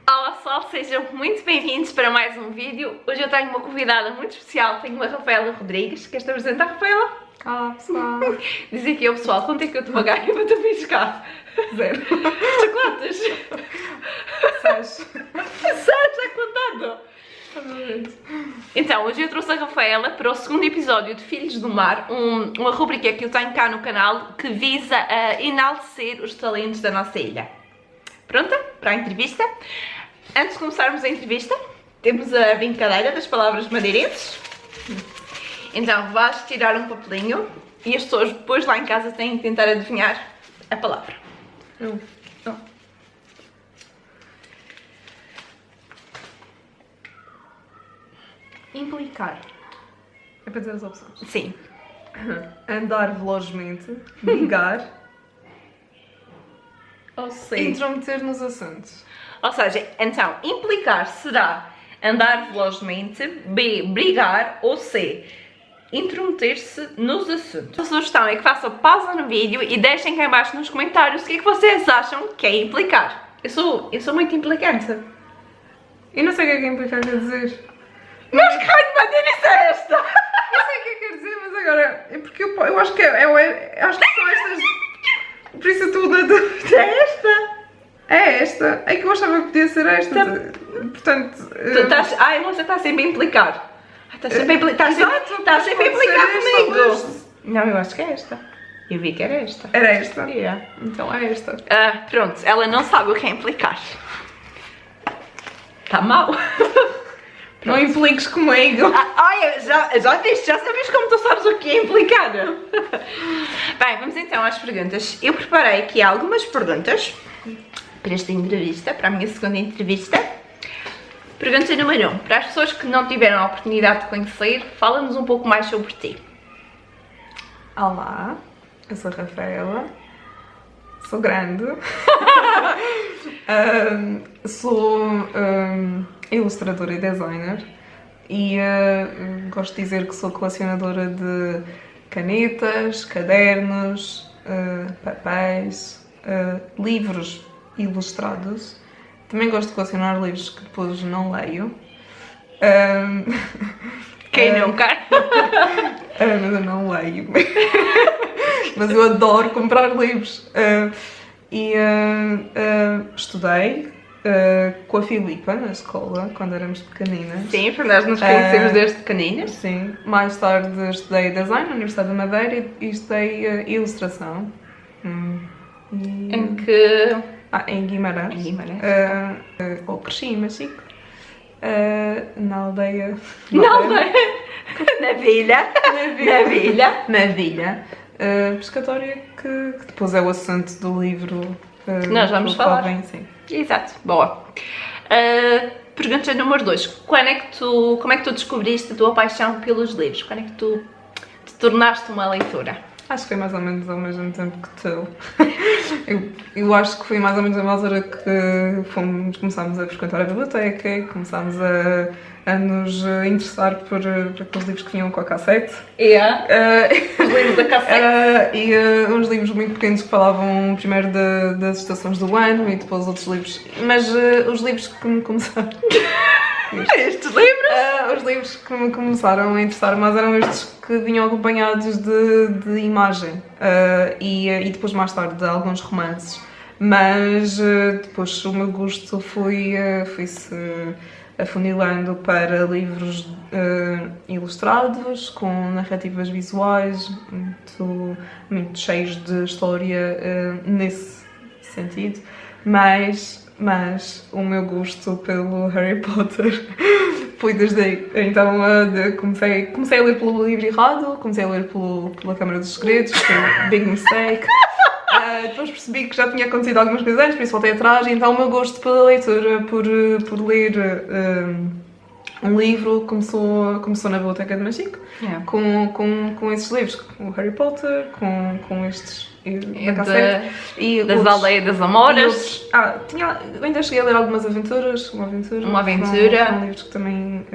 Olá pessoal, sejam muito bem-vindos para mais um vídeo. Hoje eu tenho uma convidada muito especial, tenho a Rafaela Rodrigues. Queres te apresentar, Rafaela? Olá pessoal. Diz aqui ao pessoal, quanto é que eu te paguei para te piscar? 0. Chocolates! 6. Está contado? Então, hoje eu trouxe a Rafaela para o segundo episódio de Filhos do Mar, uma rubrica que eu tenho cá no canal que visa enaltecer os talentos da nossa ilha. Pronta para a entrevista? Antes de começarmos a entrevista, temos a brincadeira das palavras madeirenses. Então, vais tirar um papelinho e as pessoas depois lá em casa têm que tentar adivinhar a palavra. Eu. Implicar. É para dizer as opções. Sim. Andar velozmente, ligar, Ou sim. intrometer nos assuntos. Ou seja, então, implicar será andar velozmente, B, brigar, ou C, intrometer-se nos assuntos. A sugestão é que façam pausa no vídeo e deixem cá em baixo nos comentários o que é que vocês acham que é implicar. Eu sou muito implicante. Eu não sei o que é que implicar quer dizer. Mas que raio de madeira é esta? Eu sei o que é que quer dizer, mas agora é porque eu acho que acho que são estas. Por isso tudo a dúvida. É esta? É esta. É que eu achava que podia ser esta. Portanto. Você está sempre a implicar. Estás sempre a implicar. Estás sempre a implicar pode ser esta ou comigo. esta. Não, eu acho que é esta. Eu vi que era esta. Era esta? Yeah. Então é esta. Pronto, ela não sabe o que é implicar. Está mal? Não impliques comigo. Olha, já viste, já sabes como tu sabes o que é implicar. Bem, vamos então às perguntas. Eu preparei aqui algumas perguntas para esta entrevista, para a minha segunda entrevista. Pergunta número 1. Para as pessoas que não tiveram a oportunidade de conhecer, fala-nos um pouco mais sobre ti. Olá, eu sou a Rafaela, sou grande, sou ilustradora e designer e gosto de dizer que sou colecionadora de canetas, cadernos, papéis, livros ilustrados. Também gosto de colecionar livros que depois não leio. Quem nunca? Mas eu não leio. Mas eu adoro comprar livros. Estudei com a Filipa na escola, quando éramos pequeninas. Sim, porque nós nos conhecemos desde pequeninas. Sim. Mais tarde estudei design na Universidade da Madeira e estudei ilustração. Em que... Em Guimarães. Em Guimarães. Ou cresci em Machico. Na aldeia. Na aldeia. Na vila. Na vila. Pescatória que depois é o assunto do livro que nós vamos falar. Sim. Exato, boa. Pergunta número 2. Como é que tu descobriste a tua paixão pelos livros? Quando é que tu te tornaste uma leitora? Acho que foi mais ou menos ao mesmo tempo que tu. eu acho que foi mais ou menos a mesma altura que começámos a frequentar a biblioteca, começámos a nos interessar por aqueles livros que vinham com a cassete. Os livros da cassete. E uns livros muito pequenos que falavam primeiro das estações do ano e depois outros livros. Mas os livros que me começaram... Estes livros? Os livros que me começaram a interessar mais eram estes que vinham acompanhados de imagem e depois mais tarde de alguns romances. Mas depois o meu gosto foi-se afunilando para livros ilustrados, com narrativas visuais, muito cheios de história nesse sentido. Mas o meu gosto pelo Harry Potter foi desde aí. Então comecei a ler pelo livro errado, comecei a ler pela Câmara dos Segredos, que foi um big mistake. Depois percebi que já tinha acontecido algumas coisas antes, por isso voltei atrás, e então o meu gosto pela leitura, por ler um livro, começou na Biblioteca de Machico, com esses livros, com o Harry Potter, com estes da cassete, e das outros, Aldeias das Amoras. eu ainda cheguei a ler algumas aventuras, uma aventura. Foram livros que também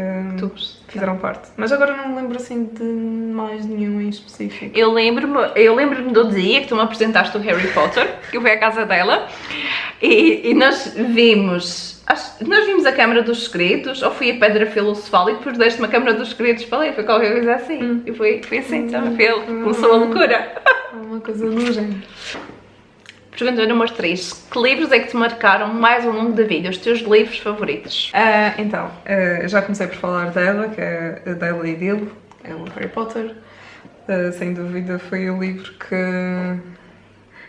fizeram parte. Mas agora não me lembro assim de mais nenhum em específico. Eu lembro-me do dia que tu me apresentaste o Harry Potter, que eu fui à casa dela e nós vimos Nós vimos a Câmara dos Segredos, ou fui a Pedra Filosofal e depois deste-me a Câmara dos Segredos para ler, foi qualquer coisa assim. E foi assim, sabe? Começou a loucura. Uma coisa do género. Pergunta número 3. Que livros é que te marcaram mais ao longo da vida? Os teus livros favoritos? Então, já comecei por falar dela, que é a Dela e Dilo, é o Harry Potter. Sem dúvida foi o livro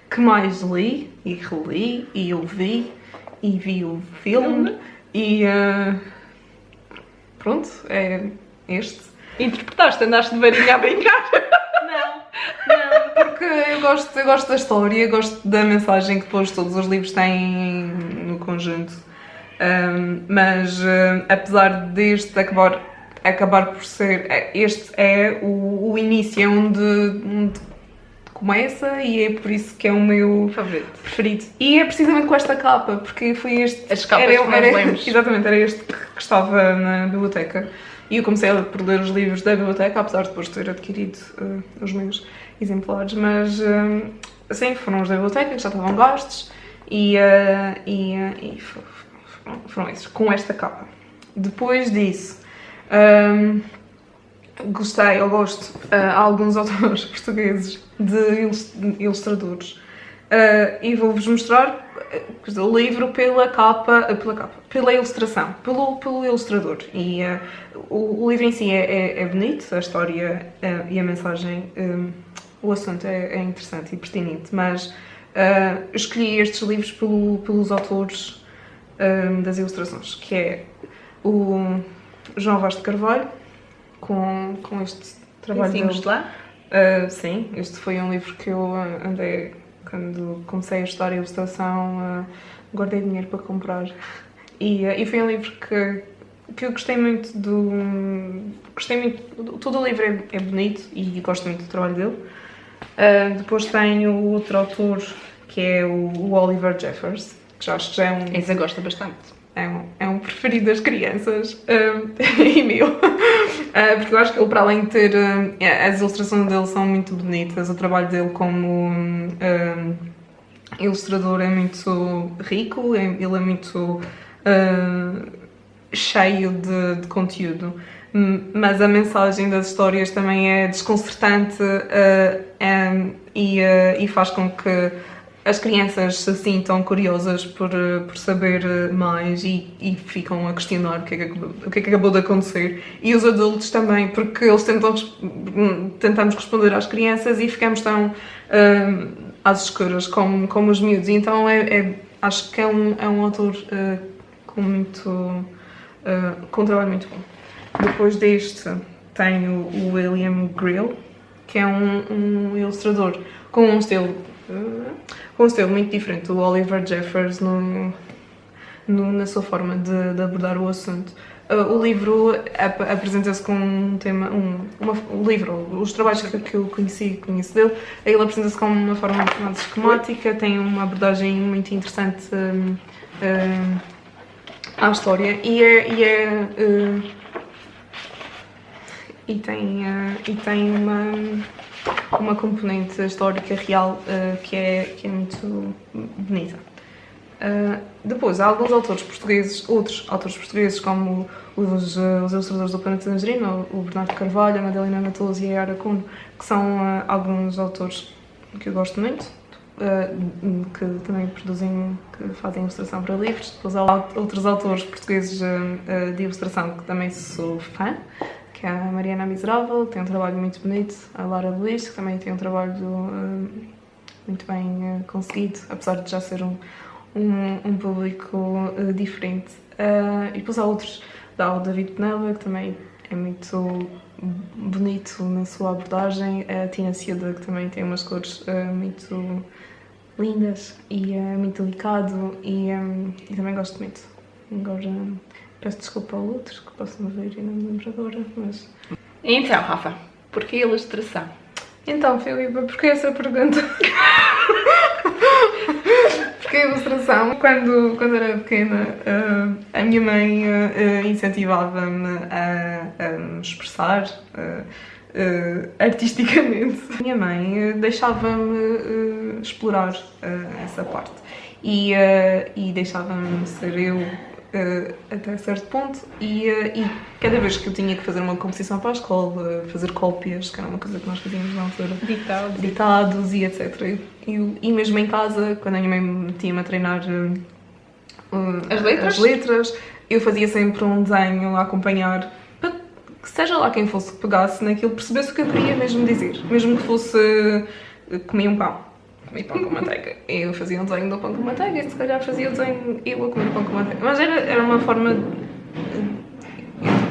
que mais li e reli e ouvi e vi o filme e pronto, é este. Interpretaste, andaste de varinha a brincar? Não, porque eu gosto da história, gosto da mensagem que depois todos os livros têm no conjunto. Mas apesar deste acabar por ser, este é o início, é onde começa e é por isso que é o meu preferido. E é precisamente com esta capa, porque foi este... As capas que nós lemos. Exatamente, era este que estava na biblioteca. E eu comecei por ler os livros da biblioteca, apesar de depois ter adquirido os meus exemplares, mas assim, foram os da biblioteca que já estavam gastos e foram esses, com esta capa. Depois disso, eu gosto alguns autores portugueses de ilustradores e vou-vos mostrar o livro pela ilustração, pelo ilustrador. E o livro em si é bonito, a história e a mensagem, o assunto é interessante e pertinente, mas escolhi estes livros pelos autores das ilustrações, que é o João Vaz de Carvalho, com este trabalho dele. Lá? Sim, este foi um livro que eu andei, quando comecei a estudar a ilustração, guardei dinheiro para comprar. E foi um livro que eu gostei muito todo o livro é bonito e gosto muito do trabalho dele. Depois tenho outro autor, que é o Oliver Jeffers, que acho que já é um... Essa gosta bastante. É um preferido das crianças e meu, porque eu acho que ele, para além de ter, as ilustrações dele são muito bonitas, o trabalho dele como ilustrador é muito rico, ele é muito cheio de conteúdo, mas a mensagem das histórias também é desconcertante e faz com que as crianças se sintam curiosas por saber mais e ficam a questionar o que é que acabou de acontecer. E os adultos também, porque eles tentamos responder às crianças e ficamos tão às escuras como os miúdos. Então acho que é um autor com um trabalho muito bom. Depois deste tenho o William Greil, que é um ilustrador com um estilo muito diferente do Oliver Jeffers na sua forma de abordar o assunto. O livro apresenta-se com um tema, o livro, os trabalhos que eu conheço dele, ele apresenta-se com uma forma muito mais esquemática, tem uma abordagem muito interessante à história e tem uma componente histórica real que é muito bonita. Depois, há alguns autores portugueses, outros autores portugueses, como os ilustradores do Planeta Tangerina, o Bernardo Carvalho, a Madalena Matoso e a Yara Kuno, que são alguns autores que eu gosto muito, que também que fazem ilustração para livros. Depois há outros autores portugueses de ilustração que também sou fã, que é a Mariana Miserável, que tem um trabalho muito bonito, a Lara Luís, que também tem um trabalho muito bem conseguido, apesar de já ser um público diferente. E depois há outros, há o David Penela, que também é muito bonito na sua abordagem, a Tina Silva, que também tem umas cores muito lindas e é muito delicado e também gosto muito. Agora peço desculpa a outros que possam ver e não me lembro agora, mas... Então, Rafa, porquê ilustração? Então, Filipe, porquê essa pergunta? Porque a ilustração, quando era pequena, a minha mãe incentivava-me a me expressar artisticamente. A minha mãe deixava-me explorar essa parte e deixava-me ser eu até certo ponto e cada vez que eu tinha que fazer uma composição para a escola, fazer cópias, que era uma coisa que nós fazíamos na altura, ditados e etc. E mesmo em casa, quando a minha mãe metia-me a treinar as letras, eu fazia sempre um desenho a acompanhar, para que seja lá quem fosse que pegasse naquilo, percebesse o que eu queria mesmo dizer, mesmo que fosse comer um pão. Comi pão com manteiga. Eu fazia um desenho do pão com manteiga e se calhar fazia o desenho eu a comer pão com manteiga. Mas era uma forma. Eu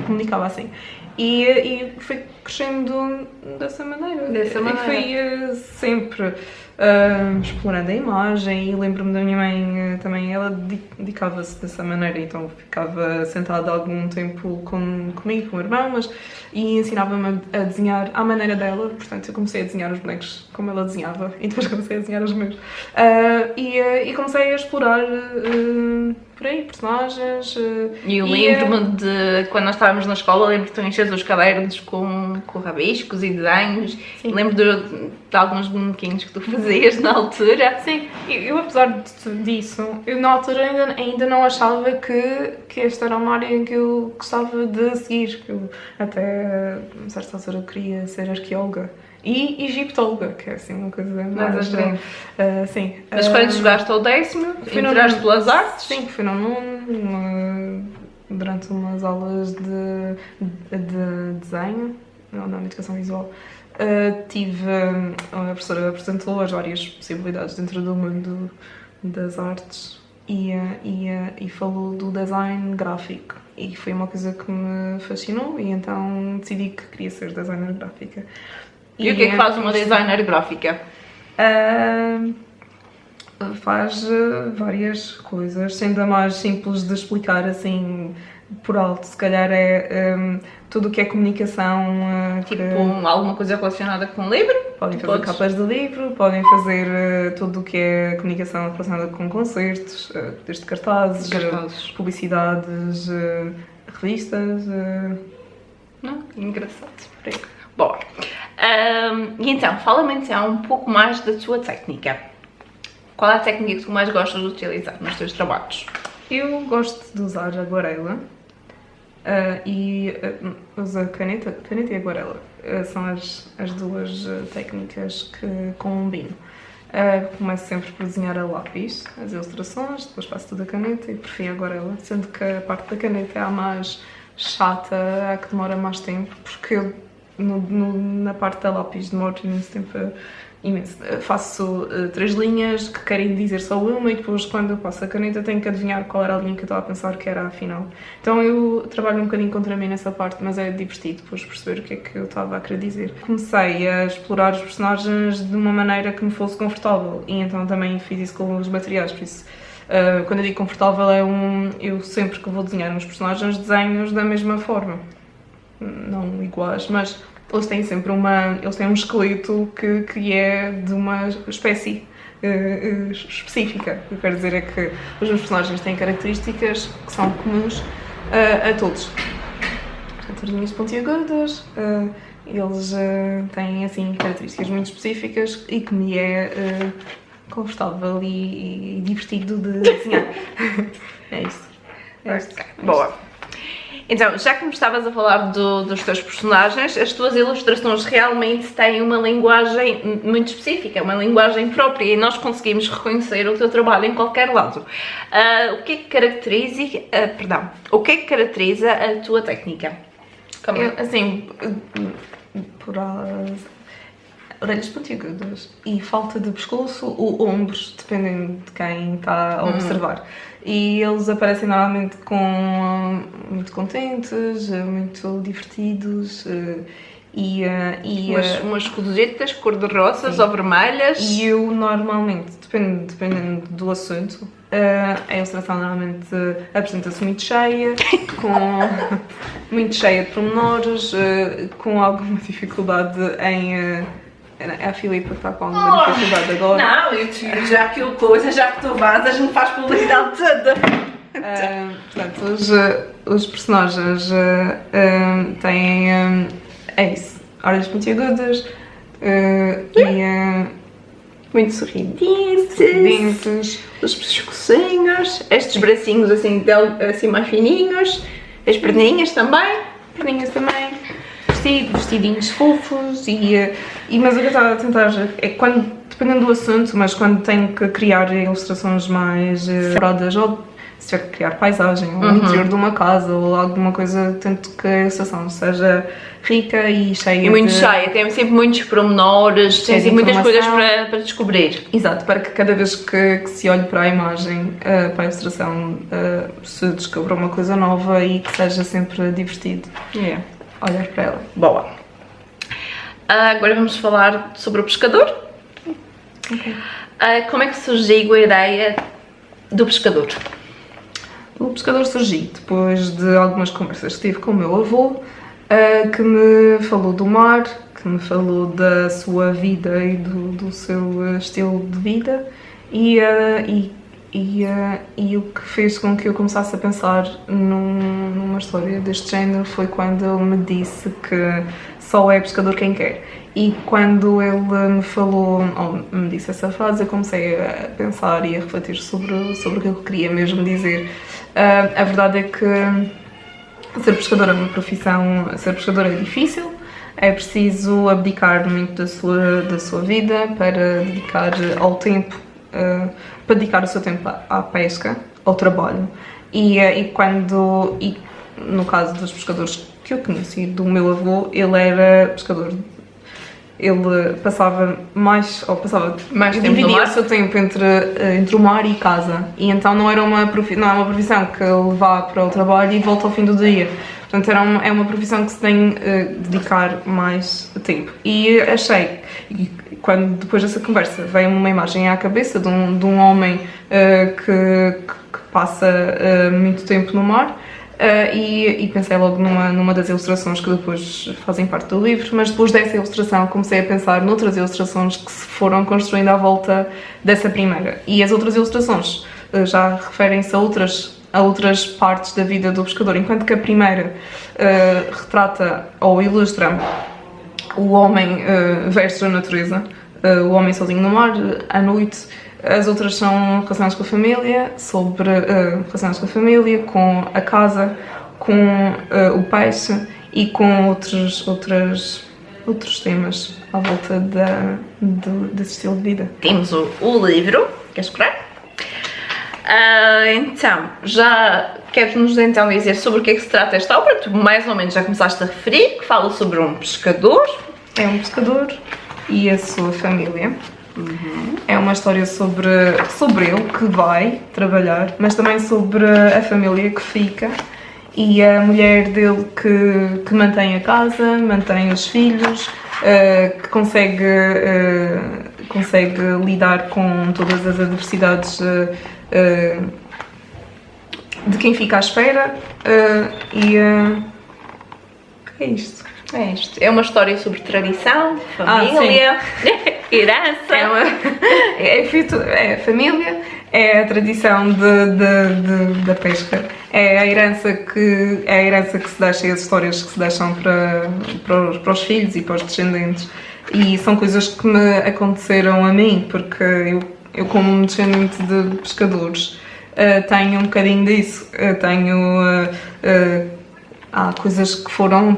comunicava assim. E foi crescendo dessa maneira. E foi sempre explorando a imagem. E lembro-me da minha mãe também, ela dedicava-se dessa maneira. Então ficava sentada algum tempo comigo, com o irmão, e ensinava-me a desenhar à maneira dela. Portanto, eu comecei a desenhar os bonecos como ela desenhava e depois comecei a desenhar os meus. E comecei a explorar por aí personagens. E eu lembro-me de quando nós estávamos na escola, lembro que tu enches os cadernos com rabiscos e desenhos. Sim. Lembro de alguns bonequinhos que tu fazias na altura. Sim, eu apesar disso, eu na altura ainda não achava que esta era uma área em que eu gostava de seguir, que eu até a certa altura queria ser arqueóloga e egiptóloga, que é assim uma coisa mais sim. Mas quando chegaste ao 10º, entraste pelas artes? Sim, fui no nono, durante umas aulas de desenho, na educação visual. A professora apresentou as várias possibilidades dentro do mundo das artes e falou do design gráfico. E foi uma coisa que me fascinou e então decidi que queria ser designer gráfica. E o que é que faz uma designer gráfica? Faz várias coisas, sendo a mais simples de explicar assim por alto, se calhar é tudo o que é comunicação. Tipo alguma coisa relacionada com o livro? Podem fazer capas de livro, podem fazer tudo o que é comunicação relacionada com concertos, desde cartazes, publicidades, revistas. Não? Engraçado. Bom, e então, fala-me então um pouco mais da tua técnica. Qual é a técnica que tu mais gostas de utilizar nos teus trabalhos? Eu gosto de usar a aguarela e uso a caneta e a aguarela. São as duas técnicas que combino. Começo sempre por desenhar a lápis, as ilustrações, depois passo tudo a caneta e por fim a aguarela, sendo que a parte da caneta é a mais chata, a que demora mais tempo, porque eu na parte da lápis demoro imenso tempo, imenso. Faço 3 linhas que querem dizer só uma e depois quando eu passo a caneta tenho que adivinhar qual era a linha que eu estava a pensar que era a final. Então eu trabalho um bocadinho contra mim nessa parte, mas é divertido depois perceber o que é que eu estava a querer dizer. Comecei a explorar os personagens de uma maneira que me fosse confortável e então também fiz isso com os materiais, por isso quando eu digo confortável eu sempre que vou desenhar uns personagens desenho-os da mesma forma. Não iguais, mas eles têm sempre eles têm um esqueleto que é de uma espécie específica. O que eu quero dizer é que os meus personagens têm características que são comuns a todos. Portanto, as linhas pontiagudas, eles têm assim características muito específicas e que me é confortável e divertido de desenhar. É isso. Boa. Então, já que me estavas a falar dos teus personagens, as tuas ilustrações realmente têm uma linguagem muito específica, uma linguagem própria e nós conseguimos reconhecer o teu trabalho em qualquer lado. O que é que caracteriza a tua técnica? Assim, por orelhas pontiagudas e falta de pescoço ou ombros, dependendo de quem está a observar. E eles aparecem normalmente muito contentes, muito divertidos umas cozitas cor-de-rosas ou vermelhas. E eu normalmente, dependendo do assunto, a ilustração normalmente apresenta-se muito cheia, muito cheia de pormenores, com alguma dificuldade em... É a Filipa que está com alguma dificuldade agora. Não, eu tiro já aquilo coisa, já que tu vais, a gente faz publicidade toda. Portanto, os personagens têm é isso, orelhas pontiagudas muito sorridentes, Dentes. os pescocinhos, estes bracinhos assim, assim mais fininhos, as perninhas também. Perninhas também. Vestidinhos fofos mas o que eu estava a tentar é quando, dependendo do assunto, mas quando tenho que criar ilustrações mais elaboradas, ou se tiver que criar paisagem, ou o interior de uma casa, ou alguma coisa, tento que a ilustração seja rica e cheia E muito cheia, tem sempre muitos pormenores, tem de sempre muitas coisas informação. para descobrir. Exato, para que cada vez que se olhe para a imagem, para a ilustração, se descubra uma coisa nova e que seja sempre divertido olhar para ela. Boa. Agora vamos falar sobre o pescador. Ok. Como é que surgiu a ideia do pescador? O pescador surgiu depois de algumas conversas que tive com o meu avô, que me falou do mar, que me falou da sua vida e do seu estilo de vida e o que fez com que eu começasse a pensar numa história deste género foi quando ele me disse que só é pescador quem quer. E quando ele me falou, ou me disse essa frase, eu comecei a pensar e a refletir sobre o que eu queria mesmo dizer. A verdade é que ser pescador é uma profissão, ser pescador é difícil, é preciso abdicar muito da sua vida para dedicar ao tempo, para dedicar o seu tempo à pesca, ao trabalho. E no caso dos pescadores que eu conheci, do meu avô, ele era pescador. Ele passava mais tempo no mar. Dividia o seu tempo entre o mar e casa. E então não é uma profissão que ele vá para o trabalho e volta ao fim do dia. Portanto, é uma profissão que se tem dedicar mais tempo. E achei, quando depois dessa conversa, veio-me uma imagem à cabeça de um homem que passa muito tempo no mar. E pensei logo numa das ilustrações que depois fazem parte do livro, mas depois dessa ilustração comecei a pensar noutras ilustrações que se foram construindo à volta dessa primeira. E as outras ilustrações já referem-se a outras partes da vida do pescador, enquanto que a primeira retrata ou ilustra o homem versus a natureza, o homem sozinho no mar, à noite. As outras são relacionadas com a família, relacionadas com a família, com a casa, com o peixe e com outros temas à volta desse estilo de vida. Temos o livro, queres escrever? Então, já queres-nos então dizer sobre o que é que se trata esta obra? Tu mais ou menos já começaste a referir, que fala sobre um pescador. É um pescador e a sua família. É uma história sobre ele que vai trabalhar, mas também sobre a família que fica e a mulher dele que mantém a casa, mantém os filhos, que consegue lidar com todas as adversidades de quem fica à espera é isto. É isto. É uma história sobre tradição, família, herança. É a família, é a tradição da pesca, é a herança que se deixa e as histórias que se deixam para os filhos e para os descendentes. E são coisas que me aconteceram a mim, porque eu como descendente de pescadores, tenho um bocadinho disso. Há coisas que foram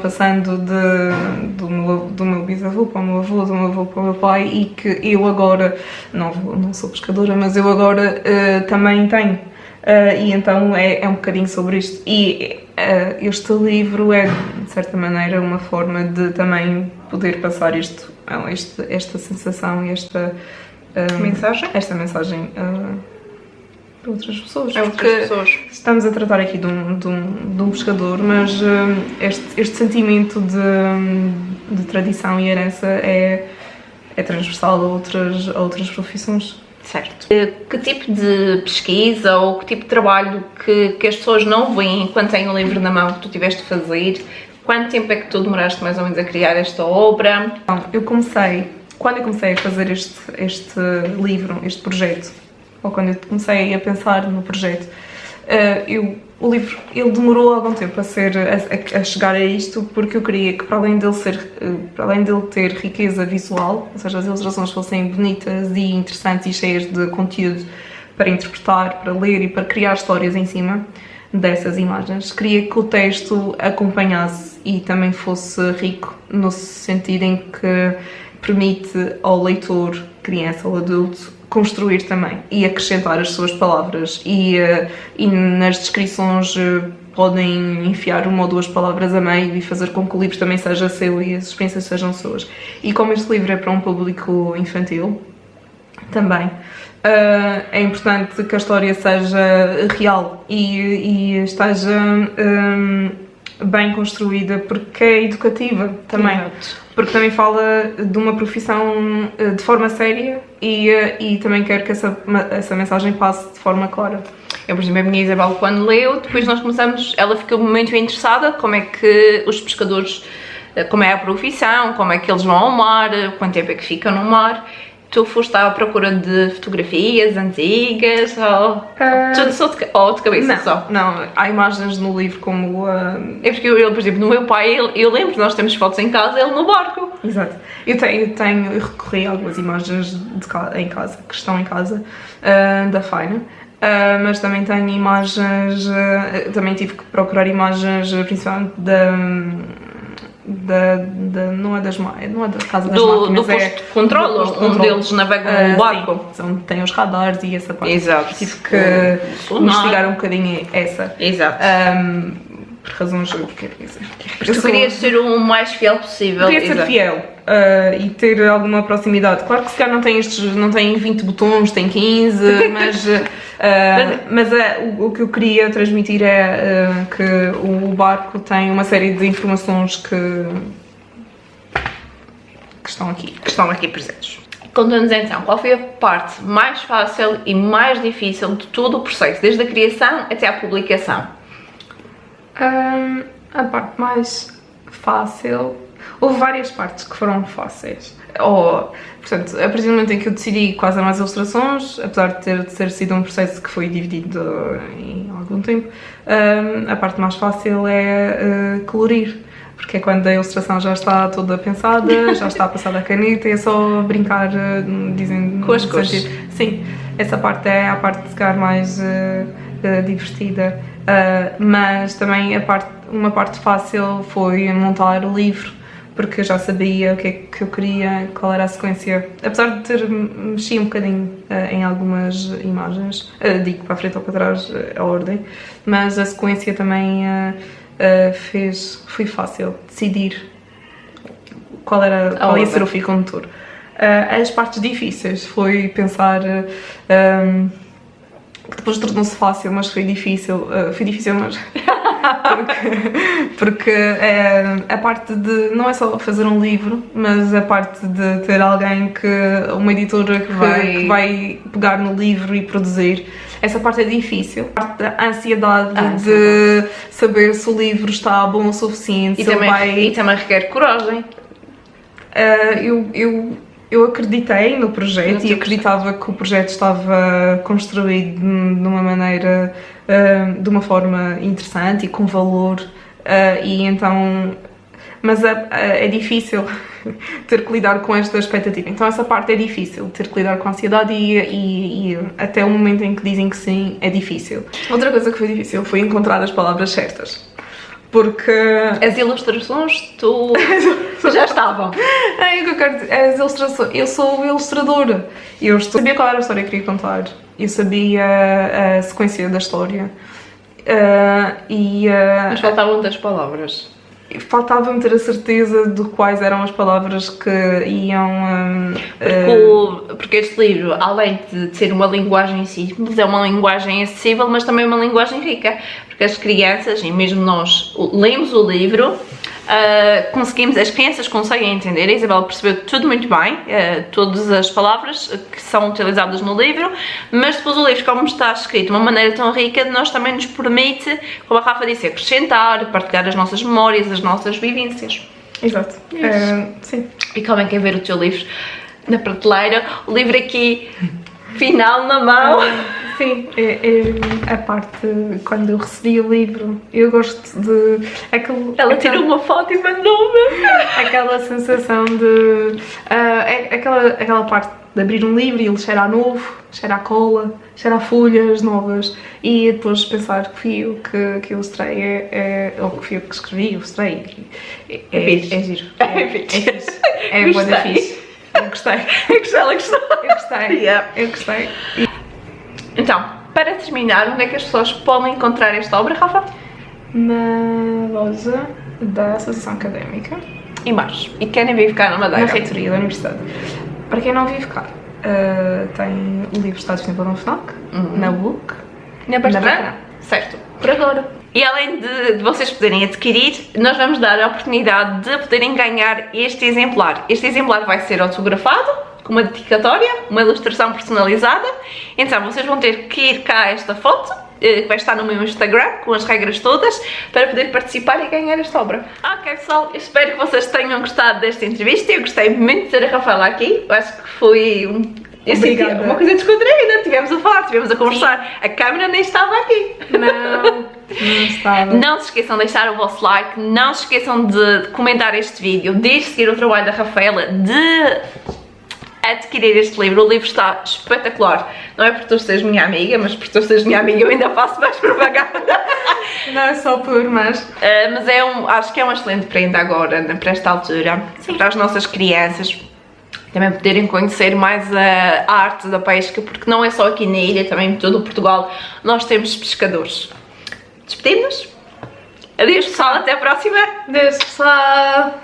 passando do meu bisavô para o meu avô, do meu avô para o meu pai e que eu agora, não sou pescadora, mas eu agora também tenho. E então é um bocadinho sobre isto. E este livro é, de certa maneira, uma forma de também poder passar esta sensação e esta mensagem para outras pessoas. Estamos a tratar aqui de um pescador, mas este sentimento de tradição e herança é transversal a outras profissões. Certo. Que tipo de pesquisa ou que tipo de trabalho que as pessoas não veem quando têm o livro na mão que tu tiveste de fazer? Quanto tempo é que tu demoraste mais ou menos a criar esta obra? Quando eu comecei a fazer este livro, este projeto, ou quando eu comecei a pensar no projeto, O livro, ele demorou algum tempo a chegar a isto, porque eu queria que, para além dele ter riqueza visual, ou seja, as ilustrações fossem bonitas e interessantes e cheias de conteúdo para interpretar, para ler e para criar histórias em cima dessas imagens, queria que o texto acompanhasse e também fosse rico, no sentido em que permite ao leitor, criança ou adulto, construir também e acrescentar as suas palavras e nas descrições podem enfiar uma ou duas palavras a meio e fazer com que o livro também seja seu e as experiências sejam suas. E como este livro é para um público infantil, também é importante que a história seja real e esteja bem construída, porque é educativa também. Exato. Porque também fala de uma profissão de forma séria e também quero que essa mensagem passe de forma clara. Eu, por exemplo, a minha Isabel, quando leu, depois nós começamos, ela ficou muito interessada como é que os pescadores, como é a profissão, como é que eles vão ao mar, quanto tempo é que ficam no mar. Tu foste à procura de fotografias antigas ou tudo só de cabeça só? Não, há imagens no livro como... É porque eu, por exemplo, no meu pai, eu lembro, nós temos fotos em casa, ele no barco. Exato. Eu recorri a algumas imagens em casa, que estão em casa, da Faina. Mas também tenho imagens, também tive que procurar imagens, principalmente não é da Casa das Máquinas, do posto de controle, onde eles navegam o barco. Sim, tem os radares e essa parte. Exato. Tive que investigar um bocadinho essa. Exato. Por razões que quero dizer. Tu querias ser o mais fiel possível. Queria ser fiel e ter alguma proximidade. Claro que se calhar não tem 20 botões, tem 15, mas o que eu queria transmitir é que o barco tem uma série de informações que estão aqui. Que estão aqui presentes. Conta-nos então, qual foi a parte mais fácil e mais difícil de todo o processo, desde a criação até à publicação? A parte mais fácil... Houve várias partes que foram fáceis. Portanto, a partir do momento em que eu decidi quais eram as ilustrações, apesar de ter sido um processo que foi dividido em algum tempo, a parte mais fácil é colorir. Porque é quando a ilustração já está toda pensada, já está passada a caneta, é só brincar, dizendo... Com as cores. Sim, essa parte é a parte de ficar mais divertida. Mas também uma parte fácil foi montar o livro, porque eu já sabia o que é que eu queria, qual era a sequência. Apesar de ter mexido um bocadinho em algumas imagens, digo para a frente ou para trás a ordem, mas a sequência também foi fácil decidir qual ia ser o fio condutor. As partes difíceis foi pensar... que depois tornou-se fácil, mas foi difícil, mas porque a parte de não é só fazer um livro, mas a parte de ter alguém uma editora que vai pegar no livro e produzir, essa parte é difícil. A parte da ansiedade de saber se o livro está bom o suficiente, e também requer coragem. Eu acreditei no projeto e acreditava que o projeto estava construído de uma maneira, de uma forma interessante e com valor, e então... Mas é difícil ter que lidar com esta expectativa. Então essa parte é difícil, ter que lidar com a ansiedade e até o momento em que dizem que sim, é difícil. Outra coisa que foi difícil foi encontrar as palavras certas. Porque... As ilustrações, tu já estavam. As ilustrações, eu sou ilustradora. Eu sabia qual era a história que queria contar. Eu sabia a sequência da história. Mas faltavam das palavras. Faltava-me ter a certeza de quais eram as palavras que iam... Porque este livro, além de ser uma linguagem simples, é uma linguagem acessível, mas também uma linguagem rica. Porque as crianças, e mesmo nós, lemos o livro, as crianças conseguem entender, a Isabel percebeu tudo muito bem, todas as palavras que são utilizadas no livro, mas depois o livro, como está escrito de uma maneira tão rica, nós também nos permite, como a Rafa disse, acrescentar, partilhar as nossas memórias, as nossas vivências. Exato. Sim. E como é que é ver o teu livro na prateleira, o livro aqui, final na mão. Sim, é a parte quando eu recebi o livro, eu gosto de Ela tirou uma foto e mandou-me. aquela sensação de aquela parte de abrir um livro e ele cheira a novo, cheira a cola, cheira a folhas novas e depois pensar que fui eu que ilustrei, ou que fui eu que escrevi, ilustrei. É giro. É fixe. É bué da Gostei. fixe. Eu gostei. Ela gostou. Eu gostei. Yeah. Eu gostei. Então, para terminar, onde é que as pessoas podem encontrar esta obra, Rafa? Na loja da Associação Académica, E mais. E querem vir ficar na na Madeira? reitoria da Universidade. Para quem não vive cá, tem o livro está disponível no FNAC, na Book, Na Barcelona? Certo. Por agora. E além de vocês poderem adquirir, nós vamos dar a oportunidade de poderem ganhar este exemplar. Este exemplar vai ser autografado, com uma dedicatória, uma ilustração personalizada. Então vocês vão ter que ir cá a esta foto, que vai estar no meu Instagram, com as regras todas, para poder participar e ganhar esta obra. Ok pessoal, eu espero que vocês tenham gostado desta entrevista. Eu gostei muito de ter a Rafaela aqui. Eu acho que foi Obrigada. uma coisa descontraída. Estivemos a falar, estivemos a conversar. A câmera nem estava aqui. Não estava. Não se esqueçam de deixar o vosso like, não se esqueçam de comentar este vídeo, de seguir o trabalho da Rafaela, de adquirir este livro. O livro está espetacular. Não é porque tu sejas minha amiga, mas porque tu sejas minha amiga eu ainda faço mais propaganda. Não é só por, mas Mas acho que é uma excelente prenda agora, para esta altura. Sim. Para as nossas crianças também poderem conhecer mais a arte da pesca, porque não é só aqui na ilha, também em todo o Portugal nós temos pescadores. Despedimos-nos. Adeus pessoal, até a próxima. Deus, pessoal.